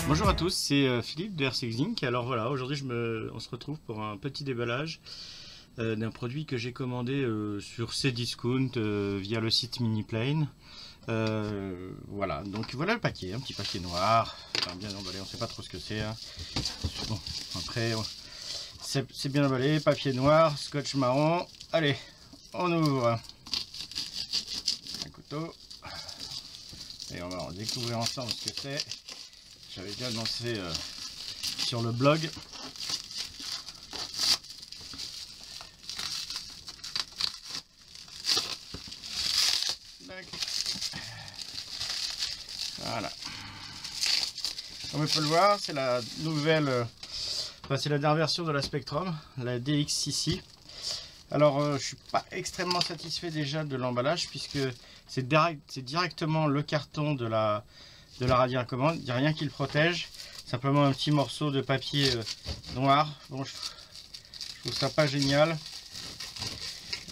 Bonjour à tous, c'est Philippe de RCX Inc. Alors voilà, aujourd'hui on se retrouve pour un petit déballage d'un produit que j'ai commandé sur Cdiscount via le site Miniplane. Voilà, donc voilà le paquet, un petit paquet noir, enfin, bien emballé, on ne sait pas trop ce que c'est. Hein. Bon, après, c'est bien emballé, papier noir, scotch marron. Allez, on ouvre un couteau et on va en découvrir ensemble ce que c'est. J'avais déjà annoncé sur le blog. Voilà. Comme on peut le voir, c'est la nouvelle, c'est la dernière version de la Spectrum, la DX6i. Alors, je suis pas extrêmement satisfait déjà de l'emballage puisque c'est directement le carton de la radiocommande. Il n'y a rien qui le protège, simplement un petit morceau de papier noir. Bon, je trouve ça pas génial.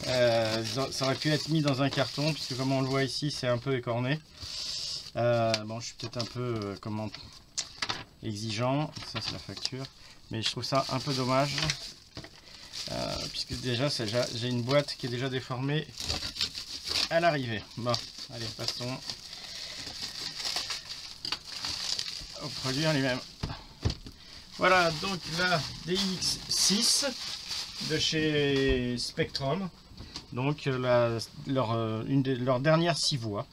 Ça aurait pu être mis dans un carton puisque comme on le voit ici, c'est un peu écorné. Bon, je suis peut-être un peu exigeant. Ça, c'est la facture, mais je trouve ça un peu dommage puisque déjà j'ai une boîte qui est déjà déformée à l'arrivée. Bon, allez, passons au produit en lui-même. Voilà donc la DX6 de chez Spectrum, donc une de leurs dernières 6 voix.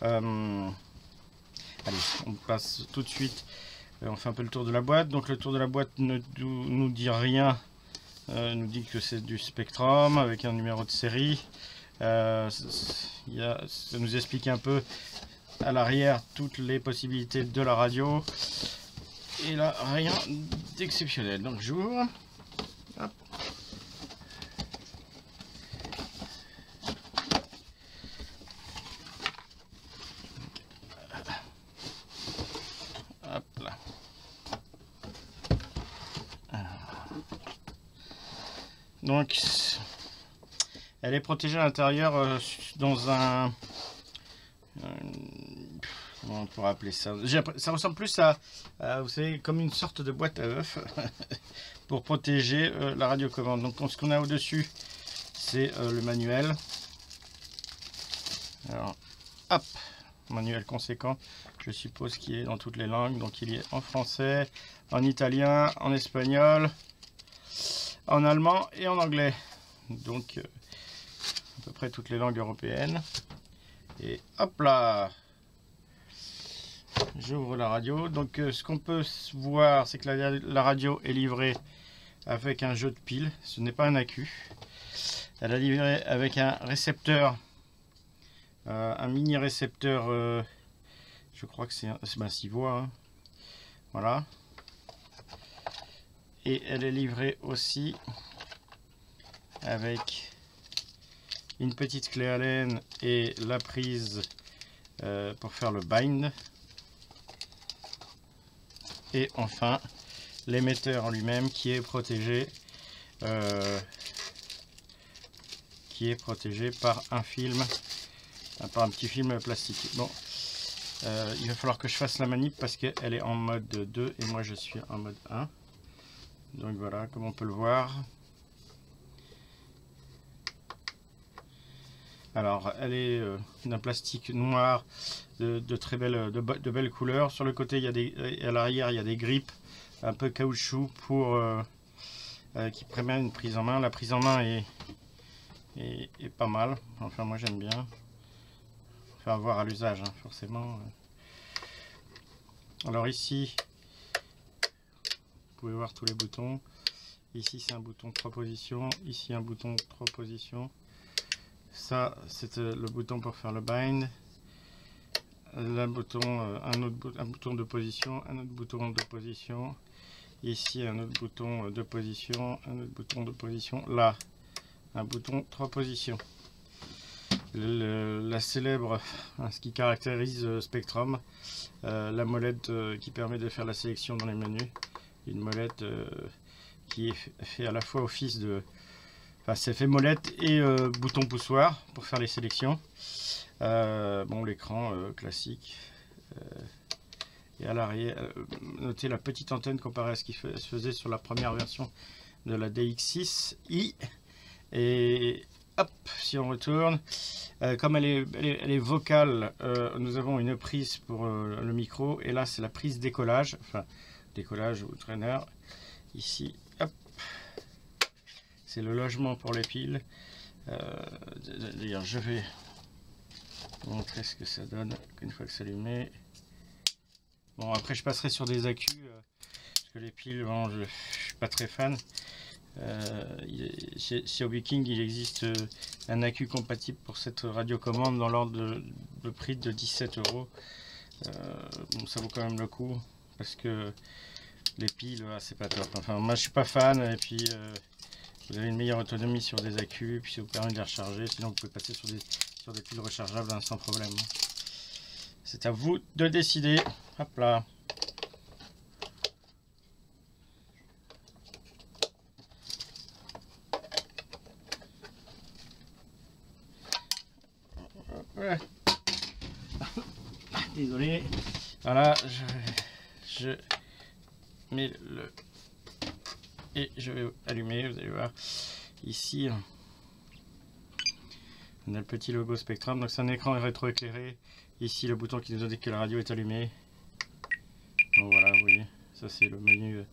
Allez, on passe tout de suite, on fait un peu le tour de la boîte. Donc le tour de la boîte ne nous dit rien, nous dit que c'est du Spectrum avec un numéro de série. Ça nous explique un peu à l'arrière toutes les possibilités de la radio. Et là, rien d'exceptionnel. Donc j'ouvre. Hop. Hop là. Donc elle est protégée à l'intérieur dans un... Comment on pourrait appeler ça? Ça ressemble plus à vous savez, comme une sorte de boîte à œufs pour protéger la radiocommande. Donc ce qu'on a au-dessus, c'est le manuel. Alors, hop, manuel conséquent, je suppose qu'il est dans toutes les langues. Donc il est en français, en italien, en espagnol, en allemand et en anglais. Donc à peu près toutes les langues européennes. Et hop là, j'ouvre la radio. Donc ce qu'on peut voir, c'est que la radio est livrée avec un jeu de piles. Ce n'est pas un accu. Elle est livrée avec un récepteur, un mini récepteur. Je crois que c'est 6 voix. Hein. Voilà. Et elle est livrée aussi avec une petite clé Allen et la prise pour faire le bind. Et enfin l'émetteur en lui-même qui est protégé par un film, par un petit film plastique. Bon, il va falloir que je fasse la manip parce qu'elle est en mode 2 et moi je suis en mode 1. Donc voilà, comme on peut le voir. Alors, elle est d'un plastique noir de très belles couleurs. Sur le côté, il y a à l'arrière, il y a des grippes un peu caoutchouc pour qui permet une prise en main. La prise en main est pas mal. Enfin, moi j'aime bien. Enfin, à voir à l'usage, hein, forcément. Alors ici, vous pouvez voir tous les boutons. Ici, c'est un bouton 3 positions. Ici, un bouton 3 positions. Ça, c'est le bouton pour faire le bind. Un bouton de position, un autre bouton de position. Ici, un autre bouton de position, un autre bouton de position. Là, un bouton 3 positions. La célèbre, ce qui caractérise Spectrum, la molette qui permet de faire la sélection dans les menus. Une molette qui fait à la fois office de... Enfin, c'est fait molette et bouton poussoir pour faire les sélections. Bon, l'écran classique. Et à l'arrière, notez la petite antenne comparée à ce qui se faisait sur la première version de la DX6i. Et hop, si on retourne, comme elle est vocale, nous avons une prise pour le micro. Et là, c'est la prise décollage, enfin décollage ou traîner. Ici, hop, c'est le logement pour les piles. D'ailleurs, je vais vous montrer ce que ça donne une fois que c'est allumé. Bon, après je passerai sur des accus parce que les piles, bon, je suis pas très fan. Chez Hobby King, il existe un accu compatible pour cette radiocommande dans l'ordre de prix de 17 €. Bon, ça vaut quand même le coup parce que les piles, c'est pas top. Enfin, moi je suis pas fan, et puis vous avez une meilleure autonomie sur des accus, puis ça vous permet de les recharger. Sinon, vous pouvez passer sur des piles rechargeables, hein, sans problème. C'est à vous de décider. Hop là. Ouais. Désolé. Voilà, je mets le et je vais allumer. Vous allez voir ici. On a le petit logo Spectrum, donc c'est un écran rétroéclairé. Ici le bouton qui nous indique que la radio est allumée. Donc voilà, vous voyez, ça c'est le menu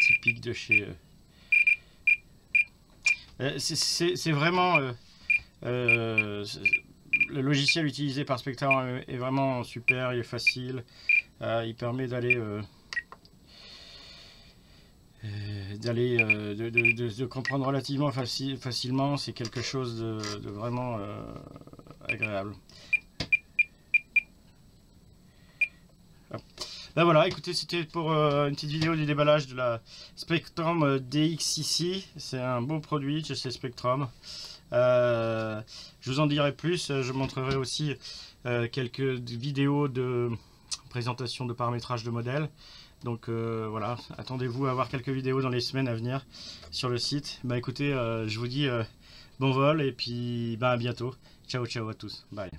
typique de chez... c'est vraiment... le logiciel utilisé par Spectrum est vraiment super, il est facile. Il permet d'aller... de comprendre relativement facilement. C'est quelque chose de vraiment agréable. Ben voilà, écoutez, c'était pour une petite vidéo du déballage de la Spectrum DX6i. C'est un beau produit de chez Spectrum. Je vous en dirai plus. Je montrerai aussi quelques vidéos de présentation de paramétrage de modèle. Donc voilà, attendez-vous à avoir quelques vidéos dans les semaines à venir sur le site. Bah écoutez, je vous dis bon vol, et puis bah, à bientôt. Ciao ciao à tous, bye.